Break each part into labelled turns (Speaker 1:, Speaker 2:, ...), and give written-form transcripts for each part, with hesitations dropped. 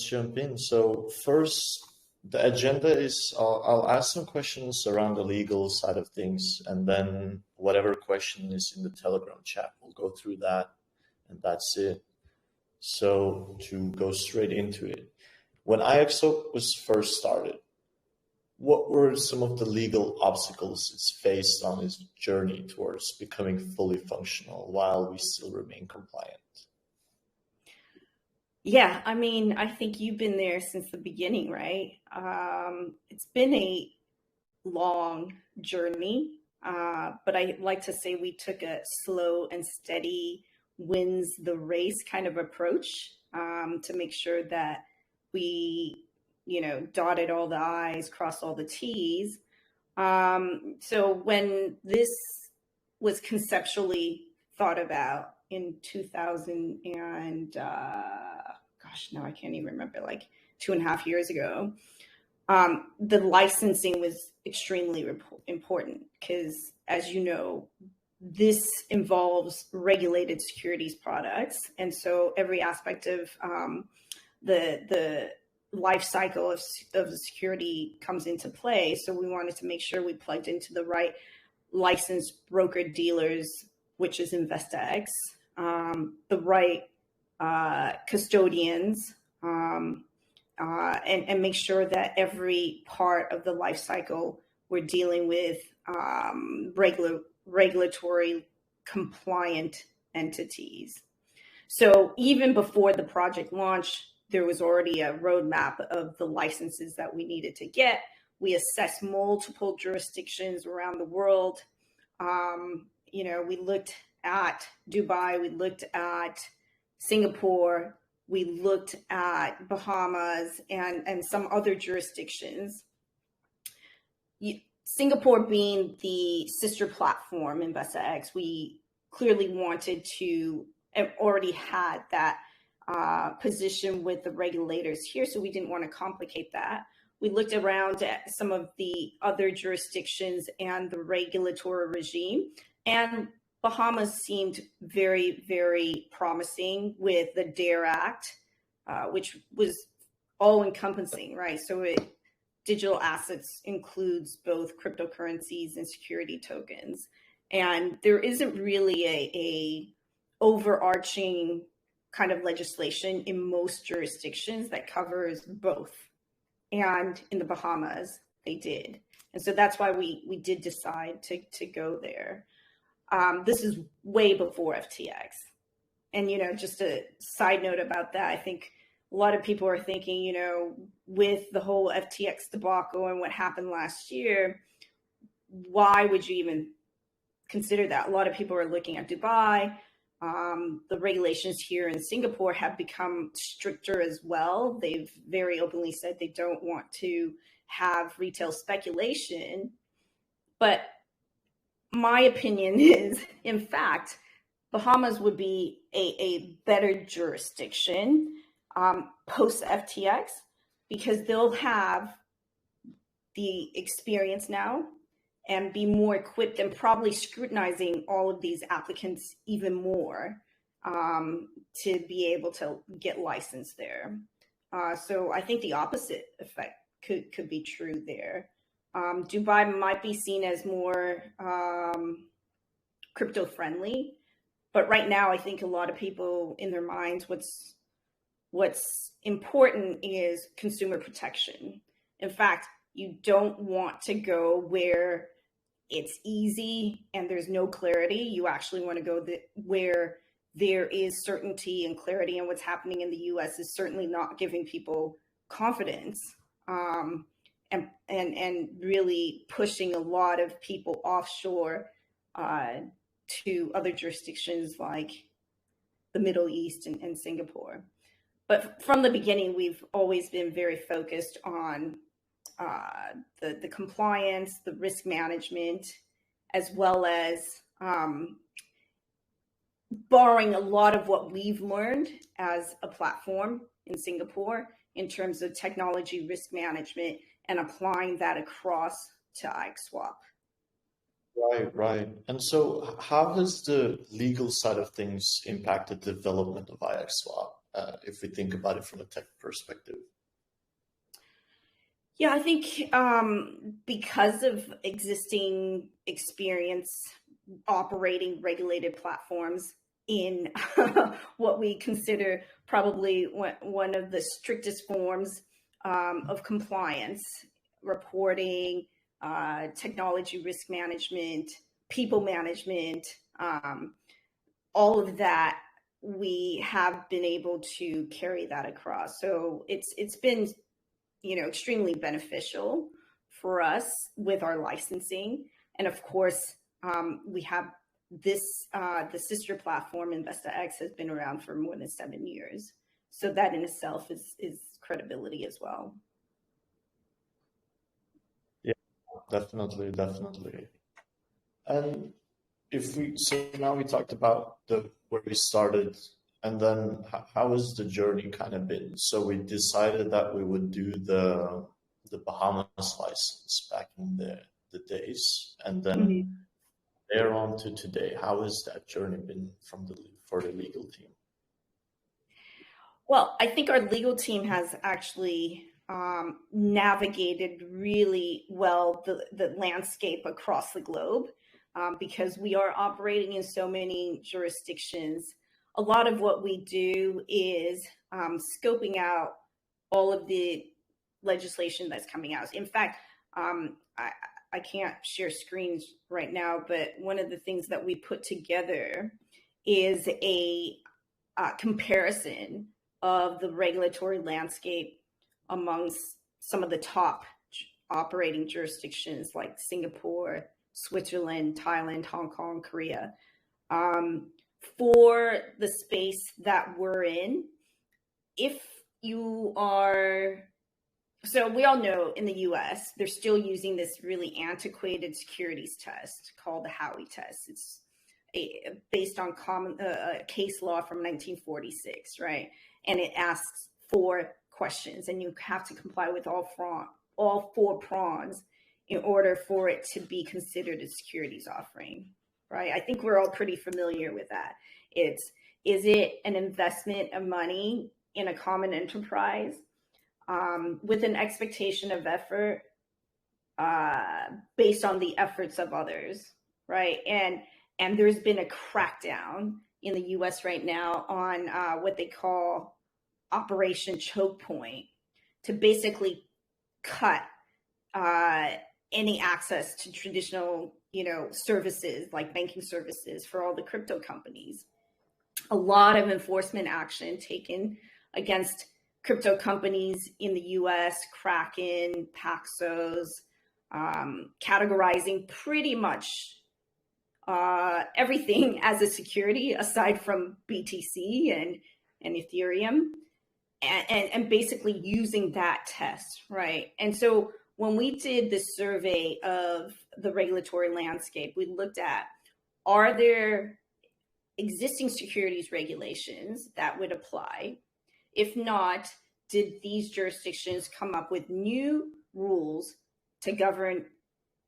Speaker 1: jump in. So first, the agenda is I'll ask some questions around the legal side of things, and then whatever question is in the Telegram chat, we'll go through that, and that's it. So to go straight into it, when IXO was first started, what were some of the legal obstacles it's faced on its journey towards becoming fully functional while we still remain compliant?
Speaker 2: Yeah, I mean, I think you've been there since the beginning, right? It's been a long journey, but I like to say we took a slow and steady wins the race kind of approach to make sure that we, dotted all the I's, crossed all the T's. So when this was conceptually thought about in 2000 and gosh, now I can't even remember, like 2.5 years ago, the licensing was extremely important because, as you know, this involves regulated securities products. And so every aspect of the life cycle of the security comes into play. So we wanted to make sure we plugged into the right licensed broker dealers, which is InvestX, the right custodians, and make sure that every part of the life cycle we're dealing with regulatory compliant entities. So even before the project launch, there was already a roadmap of the licenses that we needed to get. We assessed multiple jurisdictions around the world. We looked at Dubai, we looked at Singapore, we looked at Bahamas and some other jurisdictions. Singapore being the sister platform, InvestX, we clearly wanted to, and already had that position with the regulators here, so we didn't want to complicate that. We looked around at some of the other jurisdictions and the regulatory regime, and Bahamas seemed very, very promising with the DARE Act, which was all-encompassing, right? So digital assets includes both cryptocurrencies and security tokens. And there isn't really a overarching kind of legislation in most jurisdictions that covers both. And in the Bahamas, they did. And so that's why we did decide to go there. This is way before FTX. And, just a side note about that, I think a lot of people are thinking, with the whole FTX debacle and what happened last year, why would you even consider that? A lot of people are looking at Dubai. The regulations here in Singapore have become stricter as well. They've very openly said they don't want to have retail speculation. But my opinion is, in fact, Bahamas would be a better jurisdiction post FTX because they'll have the experience now and be more equipped and probably scrutinizing all of these applicants even more to be able to get licensed there. So I think the opposite effect could be true there. Dubai might be seen as more crypto friendly, but right now I think a lot of people in their minds, what's important is consumer protection. In fact, you don't want to go where it's easy and there's no clarity. You actually want to go where there is certainty and clarity, and what's happening in the US is certainly not giving people confidence. And really pushing a lot of people offshore to other jurisdictions like the Middle East and Singapore. But from the beginning, we've always been very focused on the compliance, the risk management, as well as borrowing a lot of what we've learned as a platform in Singapore in terms of technology risk management and applying that across to IXSwap.
Speaker 1: Right. And so how has the legal side of things impacted the development of IXSwap? if we think about it from a tech perspective?
Speaker 2: Yeah, I think because of existing experience operating regulated platforms in what we consider probably one of the strictest forms of compliance, reporting, technology risk management, people management, all of that, we have been able to carry that across. So it's been extremely beneficial for us with our licensing. And of course, we have this, the sister platform, InvestaX, has been around for more than 7 years. So that in itself is credibility as well.
Speaker 1: Yeah, definitely, definitely. And so now we talked about where we started, and then how has the journey kind of been? So we decided that we would do the Bahamas license back in the days, and then there on to today. How has that journey been for the legal team?
Speaker 2: Well, I think our legal team has actually navigated really well the landscape across the globe, because we are operating in so many jurisdictions. A lot of what we do is scoping out all of the legislation that's coming out. In fact, I can't share screens right now, but one of the things that we put together is a comparison of the regulatory landscape amongst some of the top operating jurisdictions like Singapore, Switzerland, Thailand, Hong Kong, Korea. For the space that we're in, if you are, so we all know in the US, they're still using this really antiquated securities test called the Howey test. It's based on case law from 1946, right? And it asks 4 questions, and you have to comply with all 4 prongs in order for it to be considered a securities offering, right? I think we're all pretty familiar with that. Is it an investment of money in a common enterprise with an expectation of effort based on the efforts of others, right? And there's been a crackdown in the US right now on what they call Operation Choke Point, to basically cut any access to traditional, services like banking services for all the crypto companies. A lot of enforcement action taken against crypto companies in the US, Kraken, Paxos, categorizing pretty much everything as a security aside from BTC and Ethereum, and basically using that test, right? And so when we did this survey of the regulatory landscape, we looked at, are there existing securities regulations that would apply? If not, did these jurisdictions come up with new rules to govern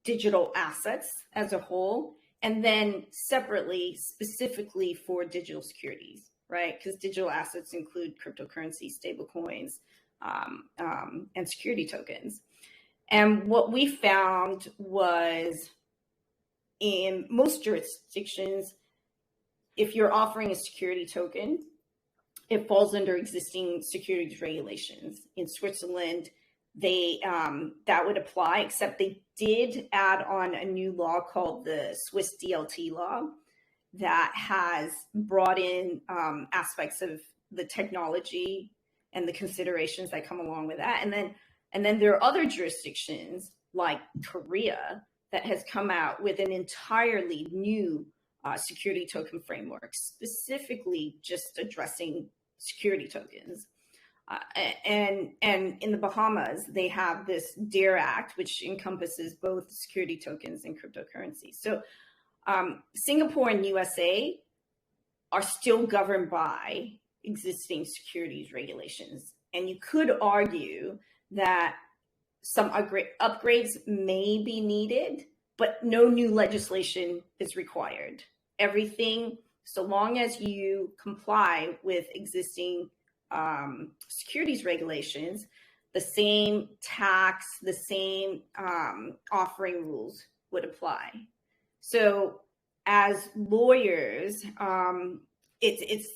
Speaker 2: digital assets as a whole? And then separately, specifically for digital securities, right? Because digital assets include cryptocurrency, stablecoins, and security tokens. And what we found was, in most jurisdictions, if you're offering a security token, it falls under existing securities regulations. In Switzerland, that would apply, except they did add on a new law called the Swiss DLT law that has brought in aspects of the technology and the considerations that come along with that. And then there are other jurisdictions like Korea that has come out with an entirely new security token framework, specifically just addressing security tokens. And in the Bahamas, they have this DARE Act, which encompasses both security tokens and cryptocurrency. So Singapore and USA are still governed by existing securities regulations. And you could argue that some upgrades may be needed, but no new legislation is required. Everything, so long as you comply with existing securities regulations, the same tax, the same offering rules would apply. So as lawyers, it's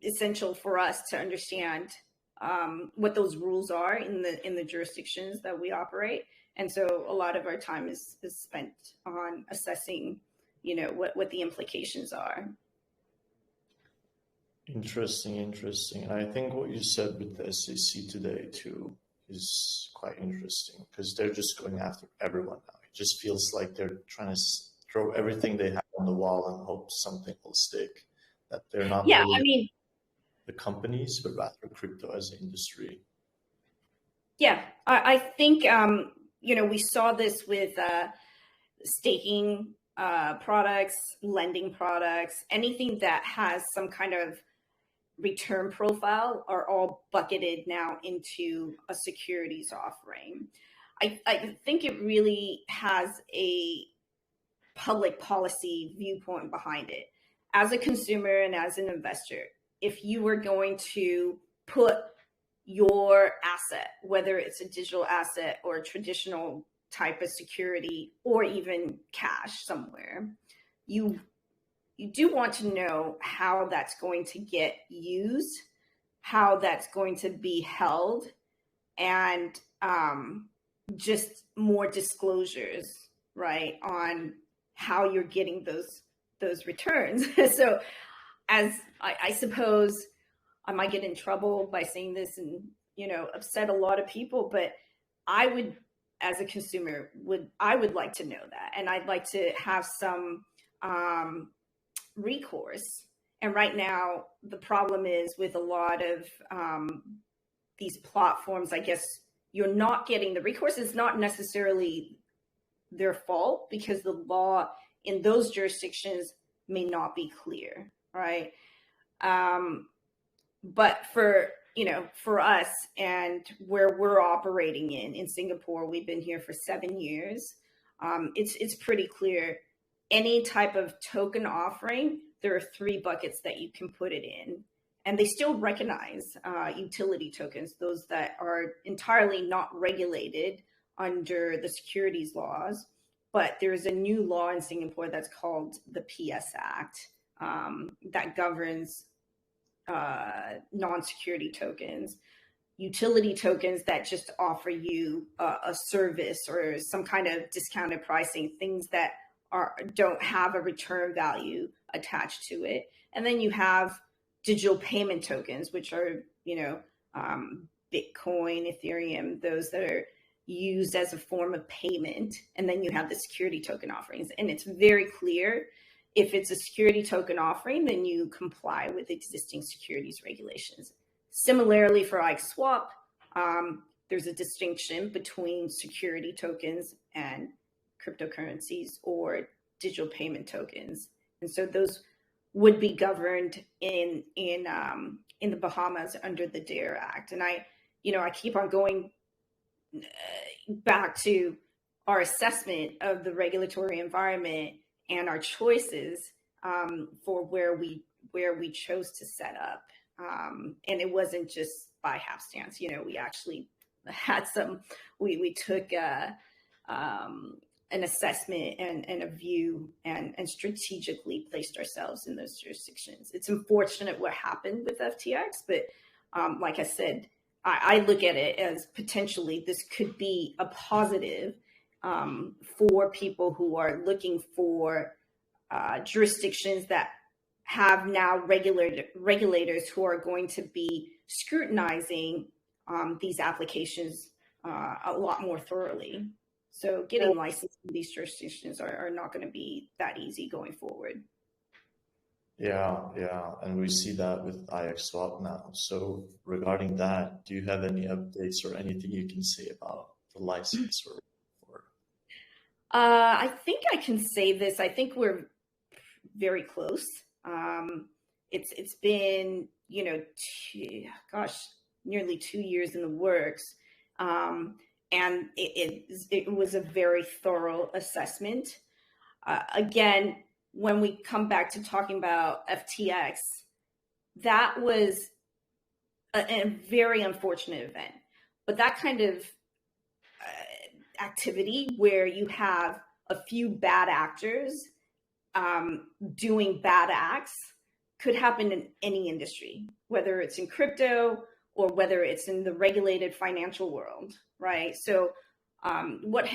Speaker 2: essential for us to understand what those rules are in the jurisdictions that we operate. And so a lot of our time is spent on assessing, what the implications are.
Speaker 1: Interesting. I think what you said with the SEC today too is quite interesting, because they're just going after everyone now. It just feels like they're trying to throw everything they have on the wall and hope something will stick. That they're not really the companies, but rather crypto as an industry.
Speaker 2: Yeah, I think, we saw this with staking products, lending products, anything that has some kind of return profile are all bucketed now into a securities offering. I think it really has a public policy viewpoint behind it. As a consumer and as an investor, if you were going to put your asset, whether it's a digital asset or a traditional type of security or even cash somewhere, you do want to know how that's going to get used, how that's going to be held, and just more disclosures, right, on how you're getting those returns. So as I suppose I might get in trouble by saying this and, upset a lot of people, but I would, as a consumer, I would like to know that. And I'd like to have some recourse. And right now, the problem is with a lot of these platforms, I guess you're not getting the recourse. It's not necessarily their fault, because the law in those jurisdictions may not be clear, right? But for us and where we're operating in Singapore, we've been here for 7 years. It's pretty clear. Any type of token offering, there are 3 buckets that you can put it in. And they still recognize utility tokens, those that are entirely not regulated under the securities laws. But there's a new law in Singapore that's called the PS Act that governs non-security tokens, utility tokens that just offer you a service or some kind of discounted pricing, things that don't have a return value attached to it. And then you have digital payment tokens, which are, Bitcoin, Ethereum, those that are used as a form of payment. And then you have the security token offerings. And it's very clear, if it's a security token offering, then you comply with existing securities regulations. Similarly, for IXSwap, there's a distinction between security tokens and cryptocurrencies or digital payment tokens. And so those would be governed in the Bahamas under the DARE Act. And I keep on going back to our assessment of the regulatory environment and our choices for where we chose to set up. And it wasn't just by hapstance. We actually had we took an assessment and a view and strategically placed ourselves in those jurisdictions. It's unfortunate what happened with FTX, but like I said, I look at it as potentially this could be a positive for people who are looking for jurisdictions that have now regulators who are going to be scrutinizing these applications a lot more thoroughly. So getting licensed in these jurisdictions are not going to be that easy going forward.
Speaker 1: Yeah. And we see that with IXSwap now. So regarding that, do you have any updates or anything you can say about the license?
Speaker 2: I think I can say this. I think we're very close. It's been, nearly 2 years in the works. And it was a very thorough assessment. Again, when we come back to talking about FTX, that was a very unfortunate event. But that kind of activity where you have a few bad actors doing bad acts could happen in any industry, whether it's in crypto or whether it's in the regulated financial world, right? So what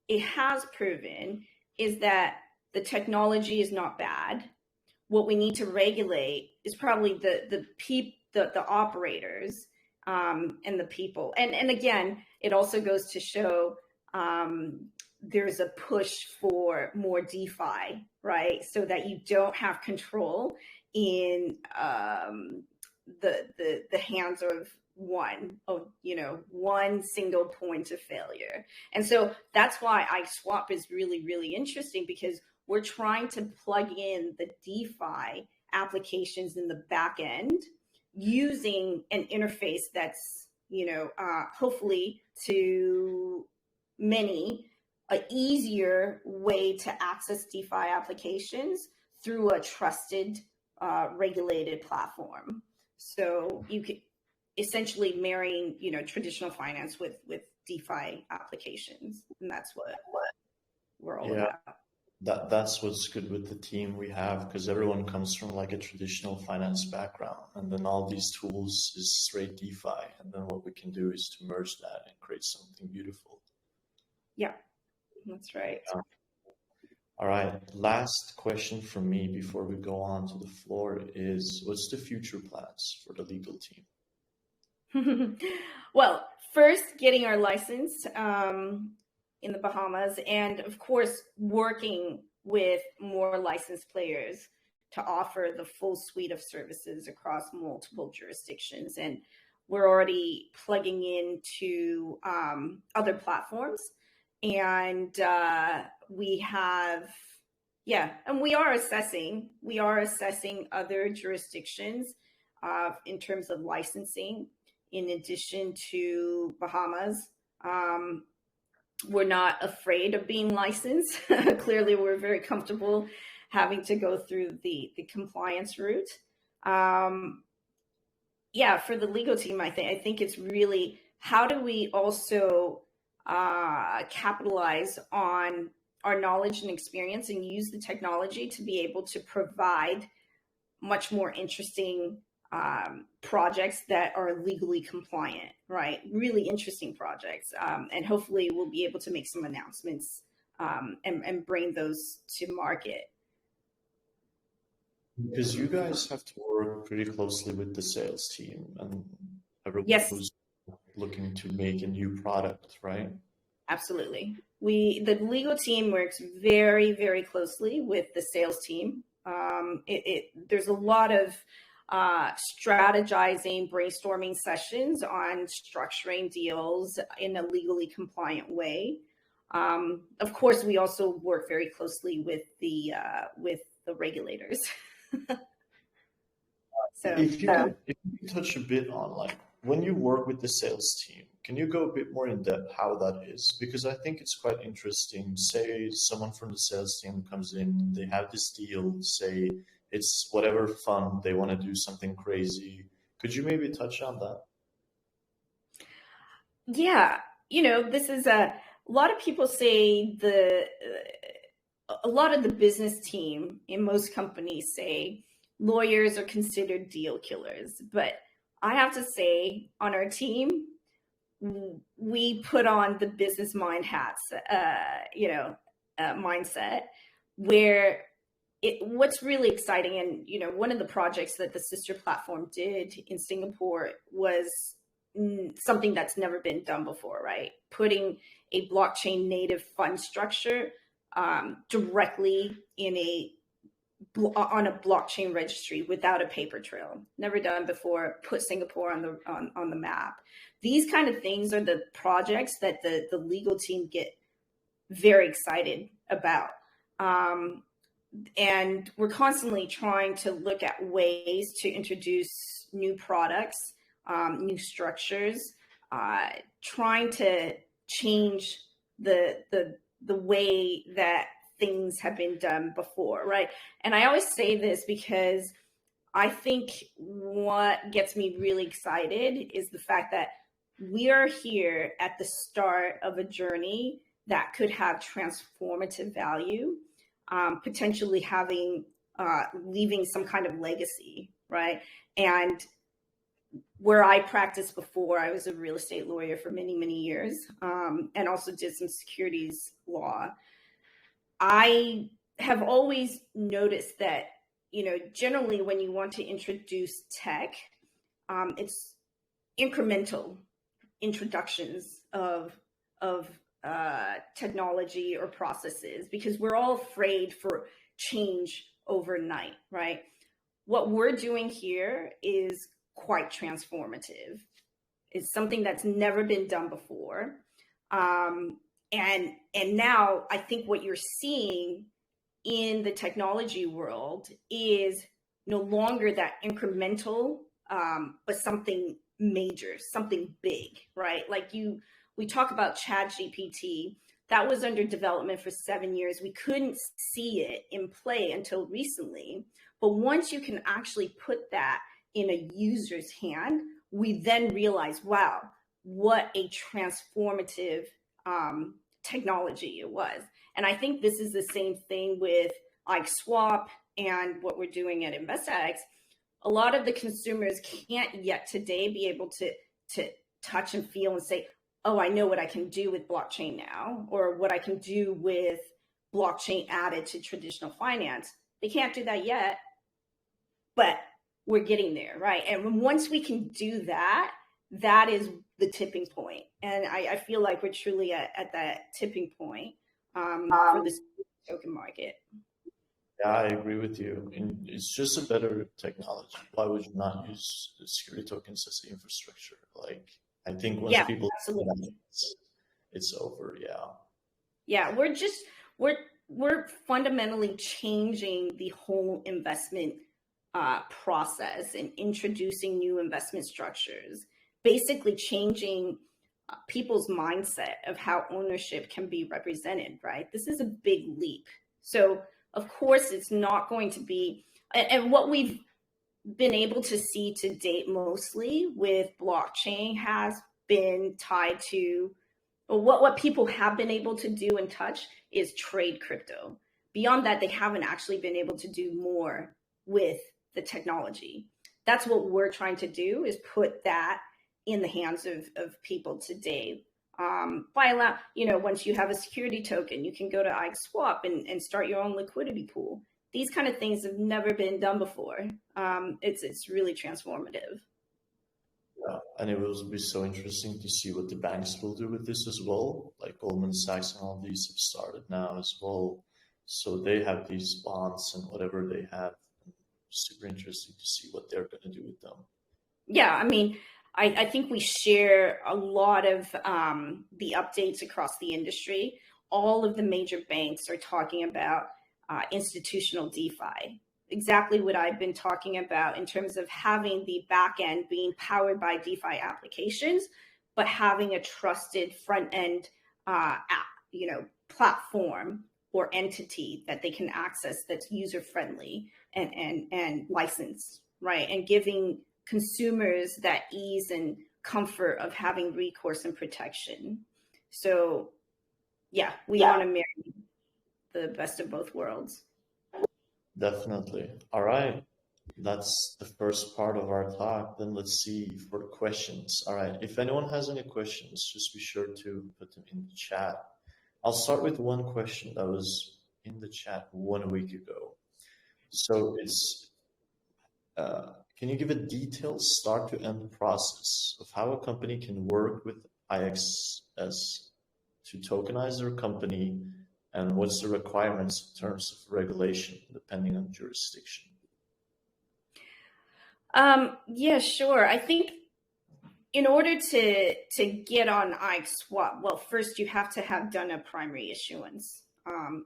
Speaker 2: it has proven is that the technology is not bad. What we need to regulate is probably the operators and the people. And again, it also goes to show there's a push for more DeFi, right? So that you don't have control in the hands of one single point of failure. And so that's why iSwap is really, really interesting, because we're trying to plug in the DeFi applications in the back end using an interface that's, hopefully to many, an easier way to access DeFi applications through a trusted, regulated platform. So you could essentially marrying, traditional finance with DeFi applications, and that's what we're all about.
Speaker 1: That's what's good with the team we have, because everyone comes from like a traditional finance background, and then all these tools is straight DeFi, and then what we can do is to merge that and create something beautiful.
Speaker 2: Yeah, that's right.
Speaker 1: All right, last question from me before we go on to the floor is, what's the future plans for the legal team?
Speaker 2: Well, first, getting our license in the Bahamas, and of course, working with more licensed players to offer the full suite of services across multiple jurisdictions. And we're already plugging into other platforms. And we have, and we are assessing other jurisdictions in terms of licensing, in addition to Bahamas. We're not afraid of being licensed. Clearly, we're very comfortable having to go through the compliance route. For the legal team, I think it's really, how do we also capitalize on our knowledge and experience and use the technology to be able to provide much more interesting projects that are legally compliant, right? Really interesting projects. And hopefully we'll be able to make some announcements and bring those to market.
Speaker 1: Because you guys have to work pretty closely with the sales team and everyone who's looking to make a new product, right?
Speaker 2: Absolutely. The legal team works very, very closely with the sales team. There's a lot of strategizing, brainstorming sessions on structuring deals in a legally compliant way. Of course, we also work very closely with the regulators.
Speaker 1: So if you can touch a bit on, like, when you work with the sales team, can you go a bit more in depth how that is? Because I think it's quite interesting. Say someone from the sales team comes in, they have this deal, say it's whatever fund, they want to do something crazy. Could you maybe touch on that?
Speaker 2: Yeah, this is a lot of people say a lot of the business team in most companies say lawyers are considered deal killers. But I have to say, on our team, we put on the business mind hats, mindset, where what's really exciting, and one of the projects that the sister platform did in Singapore was something that's never been done before, right? Putting a blockchain native fund structure directly on a blockchain registry without a paper trail. Never done before. Put Singapore on the map. These kind of things are the projects that the legal team get very excited about. And we're constantly trying to look at ways to introduce new products, new structures, trying to change the way that things have been done before, right? And I always say this because I think what gets me really excited is the fact that we are here at the start of a journey that could have transformative value, potentially having leaving some kind of legacy, right? And where I practiced before, I was a real estate lawyer for many, many years, and also did some securities law. I have always noticed that, generally when you want to introduce tech, it's incremental introductions of technology or processes, because we're all afraid for change overnight, right? What we're doing here is quite transformative. It's something that's never been done before. And now I think what you're seeing in the technology world is no longer that incremental, but something major, something big, right? Like we talk about ChatGPT. That was under development for 7 years. We couldn't see it in play until recently. But once you can actually put that in a user's hand, we then realize, wow, what a transformative technology it was. And I think this is the same thing with IXSwap and what we're doing at InvestX. A lot of the consumers can't yet today be able to touch and feel and say, oh, I know what I can do with blockchain now, or what I can do with blockchain added to traditional finance. They can't do that yet, but we're getting there, right? And once we can do that, that is the tipping point. And I feel like we're truly at that tipping point for this token market.
Speaker 1: Yeah, I agree with you. And it's just a better technology. Why would you not use security tokens as the infrastructure? Like, I think once people
Speaker 2: absolutely.
Speaker 1: It's over. Yeah.
Speaker 2: Yeah, we're fundamentally changing the whole investment process and introducing new investment structures, basically changing people's mindset of how ownership can be represented, right? This is a big leap. So of course it's not going to be, and what we've been able to see to date mostly with blockchain has been tied to, what people have been able to do and touch is trade crypto. Beyond that, they haven't actually been able to do more with the technology. That's what we're trying to do, is put that in the hands of people today. By once you have a security token, you can go to IXSwap and start your own liquidity pool. These kind of things have never been done before. It's really transformative.
Speaker 1: Yeah, and it will be so interesting to see what the banks will do with this as well. Like Goldman Sachs and all these have started now as well. So they have these bonds and whatever they have. Super interesting to see what they're going to do with them.
Speaker 2: Yeah, I mean, I think we share a lot of the updates across the industry. All of the major banks are talking about institutional DeFi. Exactly what I've been talking about in terms of having the back end being powered by DeFi applications, but having a trusted front end app, platform or entity that they can access that's user friendly and licensed, right? And giving consumers that ease and comfort of having recourse and protection. So yeah, we want to marry the best of both worlds.
Speaker 1: Definitely. All right. That's the first part of our talk. Then let's see for the questions. All right. If anyone has any questions, just be sure to put them in the chat. I'll start with one question that was in the chat 1 week ago. So it's, can you give a detailed start to end process of how a company can work with IXS to tokenize their company, and what's the requirements in terms of regulation depending on jurisdiction?
Speaker 2: Yeah, sure. I think in order to get on IXSwap, well, first you have to have done a primary issuance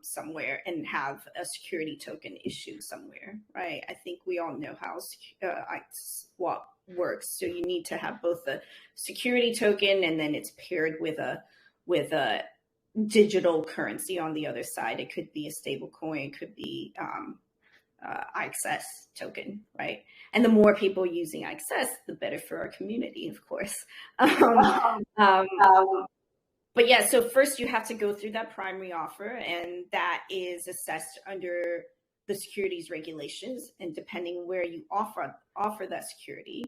Speaker 2: somewhere and have a security token issued somewhere, right? I think we all know how IXSwap works. So you need to have both a security token, and then it's paired with a digital currency on the other side. It could be a stable coin, it could be IXS token, right? And the more people using IXS, the better for our community, of course. But yeah, so first you have to go through that primary offer, and that is assessed under the securities regulations. And depending where you offer that security,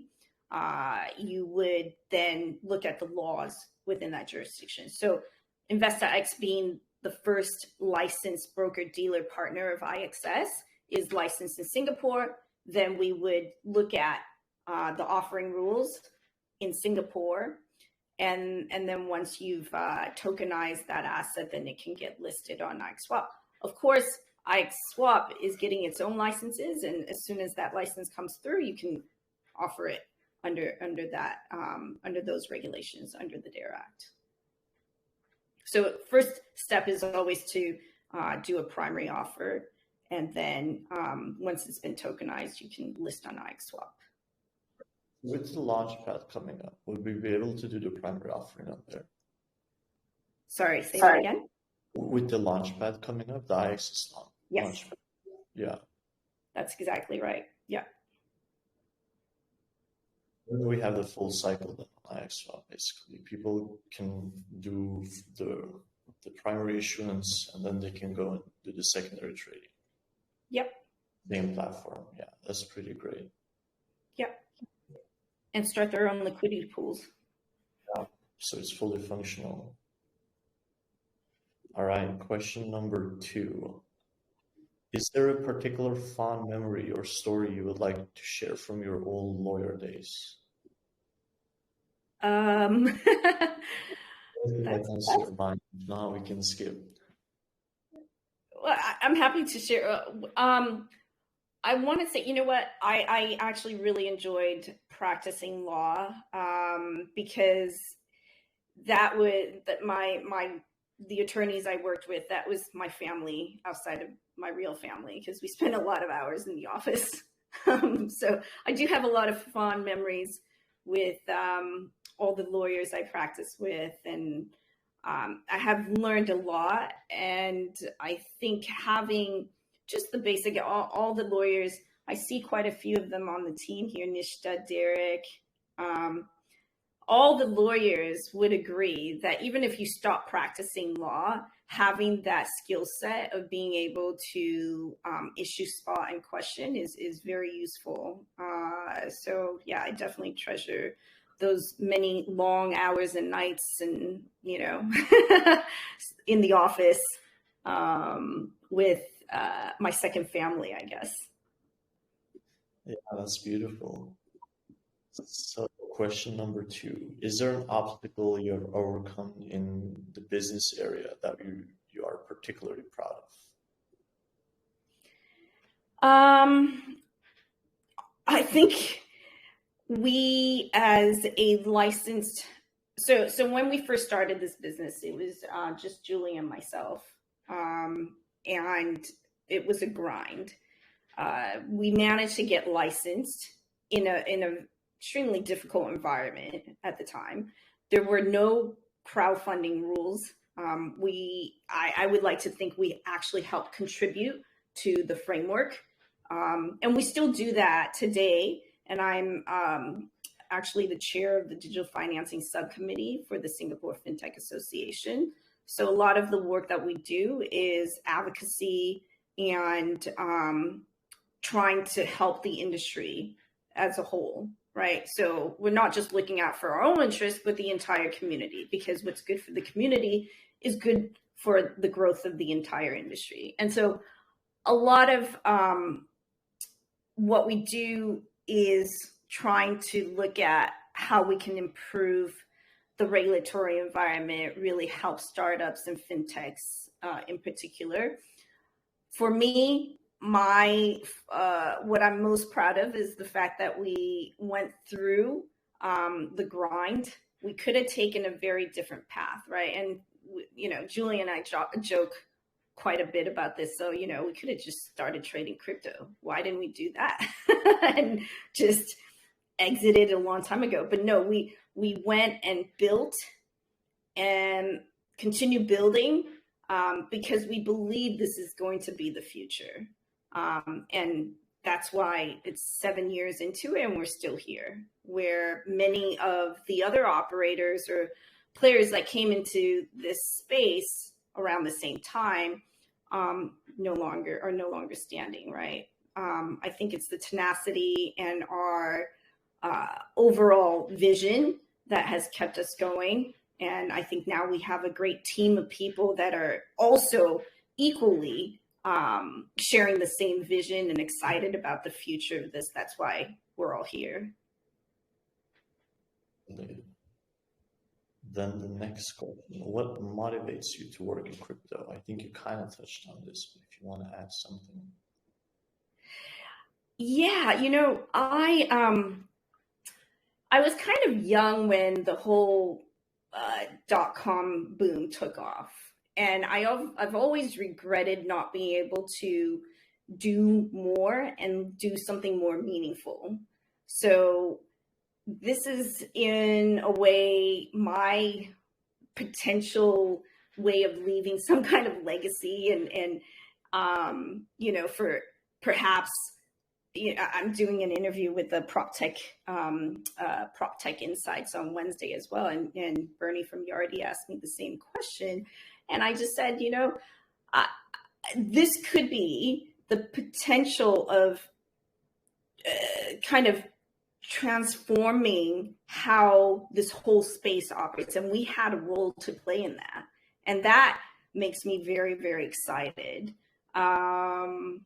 Speaker 2: you would then look at the laws within that jurisdiction. So InvestaX, being the first licensed broker-dealer partner of IXS, is licensed in Singapore. Then we would look at the offering rules in Singapore. And then once you've tokenized that asset, then it can get listed on IXSwap. Of course, IXSwap is getting its own licenses, and as soon as that license comes through, you can offer it under those regulations under the DARE Act. So first step is always to do a primary offer, and then once it's been tokenized, you can list on IXSwap.
Speaker 1: With the launchpad coming up, would we be able to do the primary offering up there?
Speaker 2: Sorry, say that again.
Speaker 1: With the launchpad coming up, the IXS launch.
Speaker 2: Yes.
Speaker 1: Launchpad. Yeah.
Speaker 2: That's exactly right. Yeah.
Speaker 1: When we have the full cycle then on IXSwap, basically, people can do the primary issuance, and then they can go and do the secondary trading.
Speaker 2: Yep.
Speaker 1: Same platform. Yeah, that's pretty great.
Speaker 2: Yep. And start their own liquidity pools.
Speaker 1: Yeah. So it's fully functional. All right, question number 2. Is there a particular fond memory or story you would like to share from your old lawyer days?
Speaker 2: That's
Speaker 1: your mind. Now we can skip.
Speaker 2: Well, I'm happy to share. I want to say, you know what? I actually really enjoyed practicing law because the attorneys I worked with, that was my family outside of my real family, because we spent a lot of hours in the office. So I do have a lot of fond memories with all the lawyers I practiced with, and I have learned a lot. And I think having just the basic, all the lawyers, I see quite a few of them on the team here, Nishta, Derek, all the lawyers would agree that even if you stop practicing law, having that skill set of being able to issue spot and question is very useful. So yeah, I definitely treasure those many long hours and nights, and in the office with my second family, I guess.
Speaker 1: Yeah, that's beautiful. So question number 2, is there an obstacle you have overcome in the business area that you are particularly proud of?
Speaker 2: I think we, as a licensed, so when we first started this business, it was just Julie and myself, and it was a grind. We managed to get licensed in a extremely difficult environment at the time. There were no crowdfunding rules. I would like to think we actually helped contribute to the framework. And we still do that today. And I'm actually the chair of the Digital Financing Subcommittee for the Singapore FinTech Association. So a lot of the work that we do is advocacy and trying to help the industry as a whole, right? So we're not just looking out for our own interests, but the entire community, because what's good for the community is good for the growth of the entire industry. And so a lot of what we do is trying to look at how we can improve the regulatory environment, really help startups and fintechs in particular. For me, what I'm most proud of is the fact that we went through the grind. We could have taken a very different path, right? And Julie and I joke quite a bit about this. So we could have just started trading crypto. Why didn't we do that? And just exited a long time ago. But no, we went and built and continue building because we believe this is going to be the future. And that's why it's 7 years into it and we're still here, where many of the other operators or players that came into this space around the same time are no longer standing, right? I think it's the tenacity and our overall vision that has kept us going. And I think now we have a great team of people that are also equally sharing the same vision and excited about the future of this. That's why we're all here.
Speaker 1: Then the next question, what motivates you to work in crypto? I think you kind of touched on this, but if you want to add something.
Speaker 2: Yeah, I was kind of young when the whole .com boom took off. And I've always regretted not being able to do more and do something more meaningful. So this is in a way my potential way of leaving some kind of legacy and for perhaps, I'm doing an interview with the Prop Tech Insights on Wednesday as well. And Bernie from Yardi asked me the same question. And I just said, this could be the potential of kind of transforming how this whole space operates. And we had a role to play in that. And that makes me very, very excited. And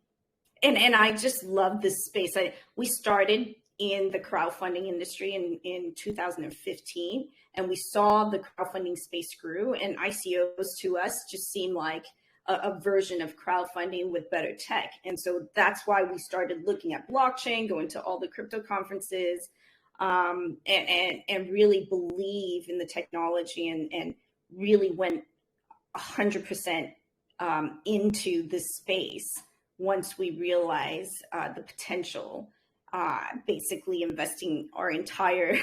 Speaker 2: I just love this space. We started in the crowdfunding industry in 2015, and we saw the crowdfunding space grew, and ICOs to us just seemed like a version of crowdfunding with better tech. And so that's why we started looking at blockchain, going to all the crypto conferences, and really believe in the technology and really went 100% into this space once we realized the potential, basically investing our entire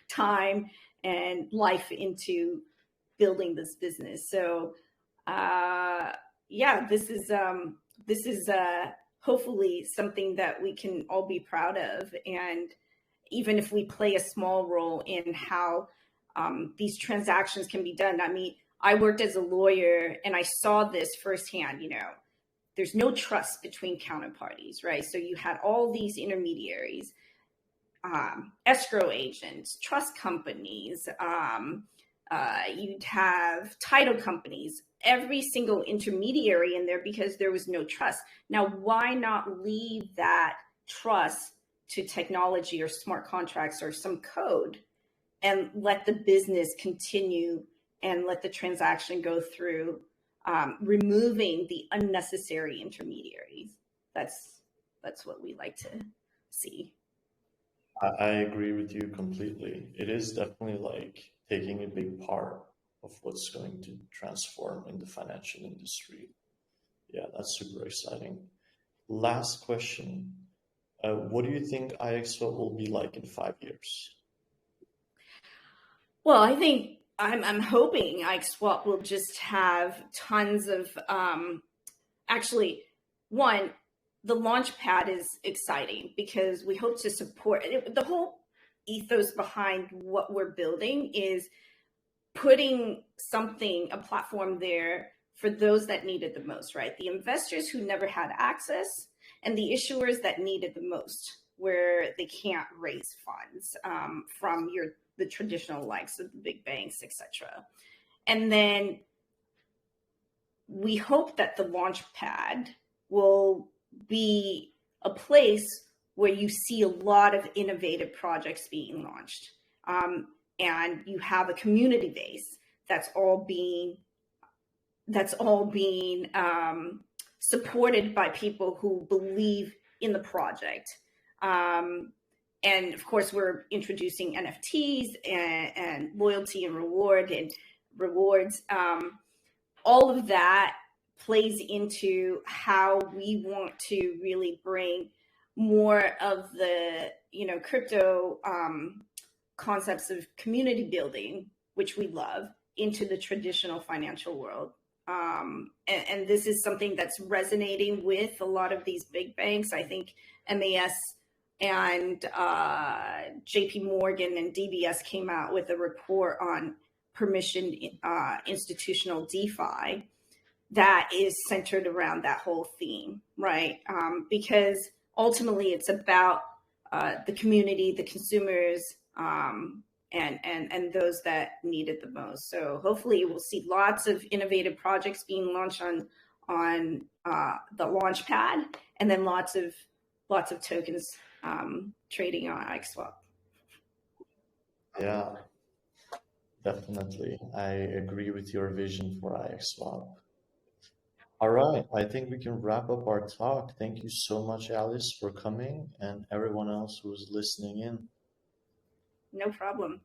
Speaker 2: time and life into building this business. So this is hopefully something that we can all be proud of. And even if we play a small role in how these transactions can be done. I mean, I worked as a lawyer and I saw this firsthand. There's no trust between counterparties, right? So you had all these intermediaries, escrow agents, trust companies, you'd have title companies, every single intermediary in there because there was no trust. Now, why not leave that trust to technology or smart contracts or some code and let the business continue and let the transaction go through, removing the unnecessary intermediaries? That's what we like to see.
Speaker 1: I agree with you completely. It is definitely like taking a big part of what's going to transform in the financial industry. Yeah, that's super exciting. Last question. What do you think IXS will be like in 5 years?
Speaker 2: Well, I think I'm hoping IXSwap will just have tons of, actually, one, the launch pad is exciting because we hope to support it. The whole ethos behind what we're building is putting a platform there for those that need it the most, right? The investors who never had access and the issuers that need it the most, where they can't raise funds from the traditional likes of the big banks, etc. And then we hope that the launch pad will be a place where you see a lot of innovative projects being launched. And you have a community base that's all being supported by people who believe in the project. And of course, we're introducing NFTs and loyalty and rewards. All of that plays into how we want to really bring more of the crypto concepts of community building, which we love, into the traditional financial world. And this is something that's resonating with a lot of these big banks. I think MAS and JP Morgan and DBS came out with a report on permissioned institutional DeFi that is centered around that whole theme, right? Because ultimately it's about the community, the consumers, and those that need it the most. So hopefully we'll see lots of innovative projects being launched on the launch pad, and then lots of tokens trading on IXSwap.
Speaker 1: Yeah, definitely. I agree with your vision for IXSwap. All right, I think we can wrap up our talk. Thank you so much, Alice, for coming, and everyone else who's listening in.
Speaker 2: No problem.